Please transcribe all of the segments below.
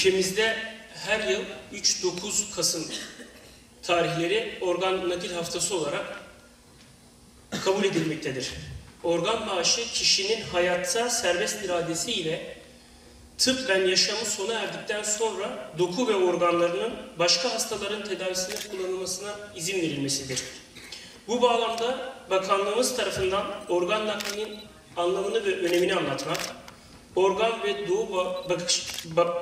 Ülkemizde her yıl 3-9 Kasım tarihleri organ nakil haftası olarak kabul edilmektedir. Organ bağışı kişinin hayatta serbest iradesiyle tıbben yaşamı sona erdikten sonra doku ve organlarının başka hastaların tedavisinde kullanılmasına izin verilmesidir. Bu bağlamda Bakanlığımız tarafından organ naklinin anlamını ve önemini anlatmak, organ ve doğu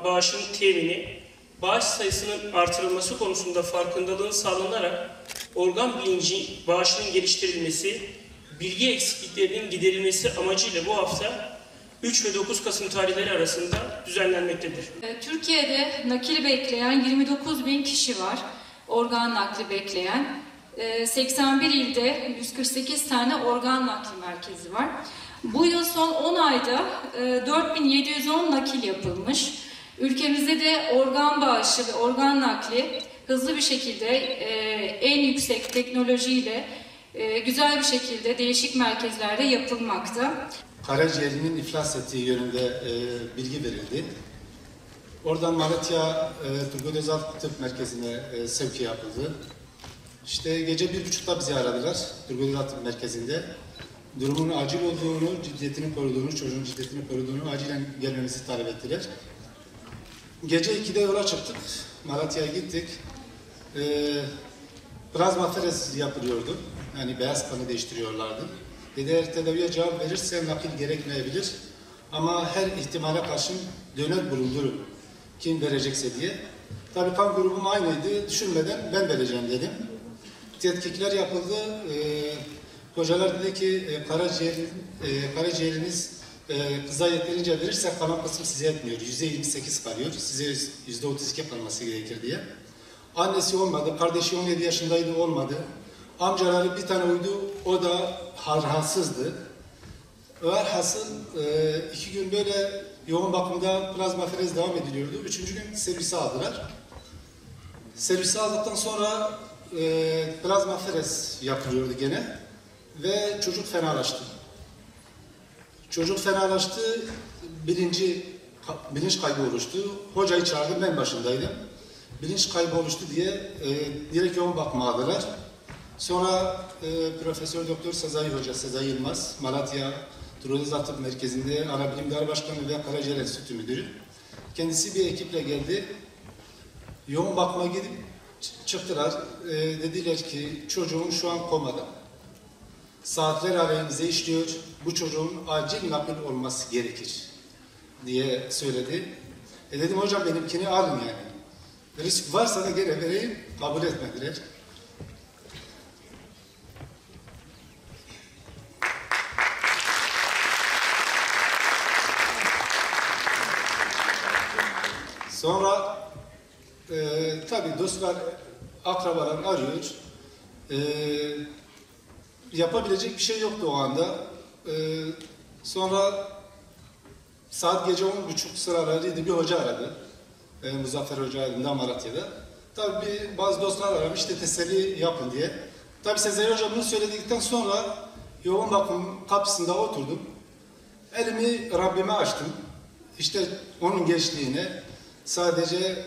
bağışının temini, bağış sayısının artırılması konusunda farkındalığın sağlanarak organ bilinci bağışının geliştirilmesi, bilgi eksikliklerinin giderilmesi amacıyla bu hafta 3 ve 9 Kasım tarihleri arasında düzenlenmektedir. Türkiye'de nakil bekleyen 29.000 kişi var, organ nakli bekleyen. 81 ilde 148 tane organ nakli merkezi var. Bu yıl son 10 ayda 4710 nakil yapılmış. Ülkemizde de organ bağışı ve organ nakli hızlı bir şekilde en yüksek teknolojiyle güzel bir şekilde değişik merkezlerde yapılmakta. Karaciğerinin iflas ettiği yönünde bilgi verildi. Oradan Malatya Turgut Özal Tıp Merkezi'ne sevki yapıldı. İşte gece 1.30'da bizi aradılar Turgut Özal Tıp Merkezi'nde. Durumun acil olduğunu, ciddiyetini koruduğunu, çocuğun ciddiyetini koruduğunu, acilen gelmemizi talep ettiler. Gece 2'de yola çıktık, Malatya'ya gittik. Plazmaferez yapılıyordu, yani beyaz kanı değiştiriyorlardı. Eğer tedaviye cevap verirse nakil gerekmeyebilir ama her ihtimale karşın döner bulundurun kim verecekse diye. Tabii kan grubum aynıydı, düşünmeden ben vereceğim dedim. Tetkikler yapıldı. Hocalar dedi ki karaciğeriniz kıza yeterince verirse kalan kısım size yetmiyor. %28 kalıyor. Size %32 kalması gerekir diye. Annesi olmadı. Kardeşi 17 yaşındaydı, olmadı. Amcaları bir tane uydu. O da rahatsızdı. Velhasıl 2 gün böyle yoğun bakımda plazmaferez devam ediliyordu. 3. gün servise aldılar. Servise aldıktan sonra plazmaferez yapılıyordu gene. Ve çocuk fenalaştı. Çocuk fenalaştı, bilinç kaybı oluştu. Hocayı çağırdım, ben başındaydım. Bilinç kaybı oluştu diye direkt yoğun bakıma aldılar. Sonra Profesör Doktor Sezai Hoca, Sezai Yılmaz, Malatya Turgut Özal Tıp Merkezi'nde Ana Bilim Dalı Başkanı ve Karaciğer Enstitüsü Müdürü. Kendisi bir ekiple geldi. Yoğun bakıma gidip çıktılar. Dediler ki çocuğun şu an komada. Saatler aleyhimize işliyor, bu çocuğun acil nakil olması gerekir diye söyledi. Dedim hocam benimkini alın yani. Risk varsa da gene vereyim, kabul etmediler. Sonra tabii dostlar, akrabalar arıyor. Yapabilecek bir şey yoktu o anda. Sonra saat gece 10.30 sıralarıydı, bir hoca aradı. Muzaffer Hoca adında Malatya'da. Tabii bazı dostlar aramış işte teselli yapın diye. Tabii Sezai Hoca bunu söyledikten sonra yoğun bakım kapısında oturdum. Elimi Rabbime açtım. İşte onun gençliğine sadece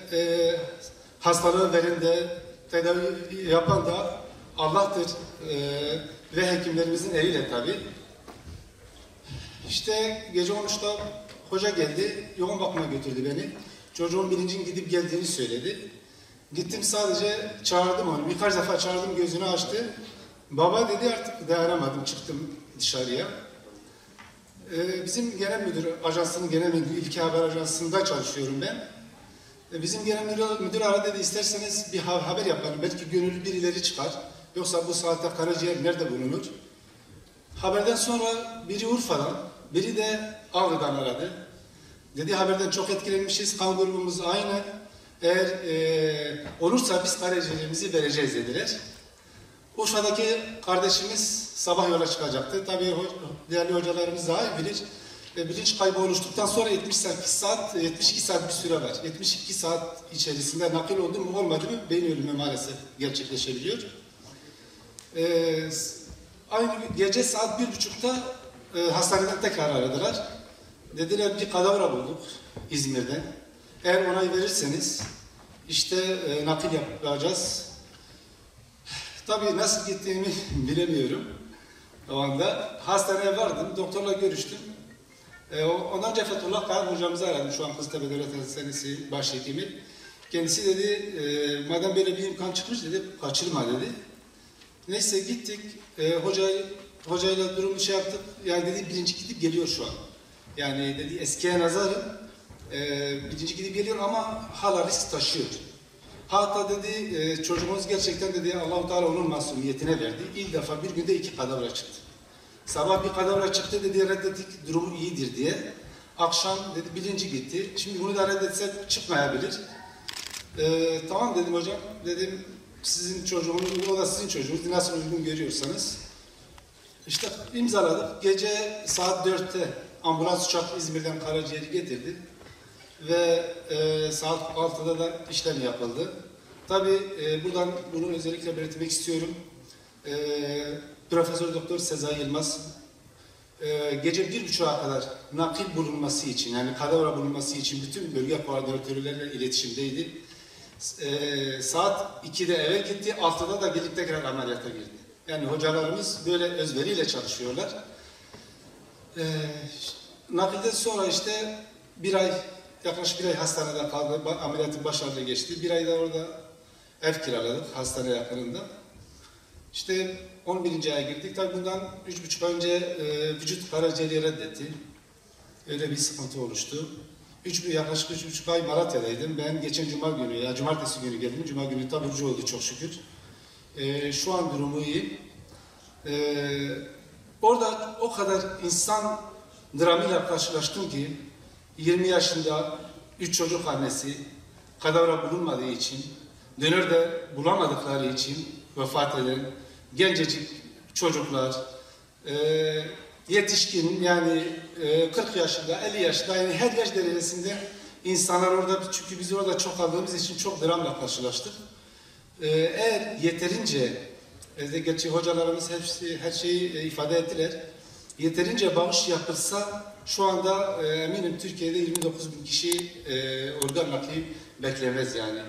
hastalığı veren de tedavi yapan da Allah'tır ve hekimlerimizin eliyle tabii. İşte gece 13'te hoca geldi, yoğun bakıma götürdü beni. Çocuğun bilincin gidip geldiğini söyledi. Gittim sadece çağırdım onu, birkaç defa çağırdım, gözünü açtı. Baba dedi, artık dayanamadım, çıktım dışarıya. Bizim genel müdür ajansının genel müdürü, İlki Haber Ajansı'nda çalışıyorum ben. Bizim genel müdür aradı dedi, isterseniz bir haber yapalım, belki gönüllü birileri çıkar. Yoksa bu saatte karaciğer nerede bulunur? Haberden sonra biri Urfa'dan, biri de Ağrı'dan aradı. Dedi haberden çok etkilenmişiz, kan grubumuz aynı. Eğer olursa biz karaciğerimizi vereceğiz dediler. Urfa'daki kardeşimiz sabah yola çıkacaktı. Tabii değerli hocalarımız daha iyi bilir. Bilinç kaybı oluştuktan sonra 72 saat bir süre var. 72 saat içerisinde nakil oldu mu olmadı mı beyin ölümü maalesef gerçekleşebiliyor. Aynı gece saat 1.30'da hastaneden tekrar aradılar. Dediler bir kadavra bulduk İzmir'den. Eğer onay verirseniz işte nakil yapacağız. Tabii nasıl gittiğimi bilemiyorum. O anda hastaneye vardım, doktorla görüştüm. Ondan önce Fethullah Kayhan hocamızı aradım, şu an Kızıltepe Devlet Hastanesi başhekimi. Kendisi dedi, madem böyle bir imkan çıkmış dedi, kaçırma dedi. Neyse gittik, hocayla durumu şey yaptık. Yani dedi birinci gidip geliyor şu an. Yani dedi eskiye nazaran birinci gidip geliyor ama hala risk taşıyor. Hatta dedi çocuğumuz gerçekten dedi Allah-u Teala onun masumiyetine verdi. İlk defa bir günde 2 kadavra çıktı. Sabah bir kadavra çıktı dedi reddettik durumu iyidir diye. Akşam dedi birinci gitti. Şimdi bunu da reddetsek çıkmayabilir. Tamam dedim hocam. Dedim sizin çocuğunuz, o da sizin çocuğunuz. Nasıl uygun görüyorsanız. İşte imzaladık. Gece saat 4'te ambulans uçak İzmir'den karaciğeri getirdi. Ve saat 6'da da işlem yapıldı. Tabii buradan bunu özellikle belirtmek istiyorum. Profesör Doktor Sezai Yılmaz gece 1.30'a kadar nakil bulunması için yani kadavra bulunması için bütün bölge koordinatörlerle iletişimdeydi. Saat 2'de eve gitti, 6'da da gelip tekrar ameliyata girdi. Yani hocalarımız böyle özveriyle çalışıyorlar. Nakilden sonra işte yaklaşık bir ay hastanede kaldı, ameliyatı başarılı geçti. Bir ayda orada ev kiraladık hastane yakınında. İşte 11. aya girdik. Tabii bundan 3,5 ay önce vücut karaciğeri reddetti. Öyle bir sıkıntı oluştu. Yaklaşık 3,5 ay Malatya'daydım. Ben geçen cumartesi günü geldim. Cuma günü taburcu oldu çok şükür. Şu an durumu iyi. Orada o kadar insan dramıyla karşılaştım ki 20 yaşında 3 çocuk annesi kadavra bulunmadığı için, dönör de bulamadıkları için vefat eden gencecik çocuklar, yetişkin yani 40 yaşında, 50 yaşında yani her yaş derecesinde insanlar orada çünkü biz orada çok aldığımız için çok dramla karşılaştık. Eğer yeterince, gerçi hocalarımız her şeyi ifade ettiler, yeterince bağış yapılsa şu anda eminim Türkiye'de 29.000 kişi organ nakli beklemez yani.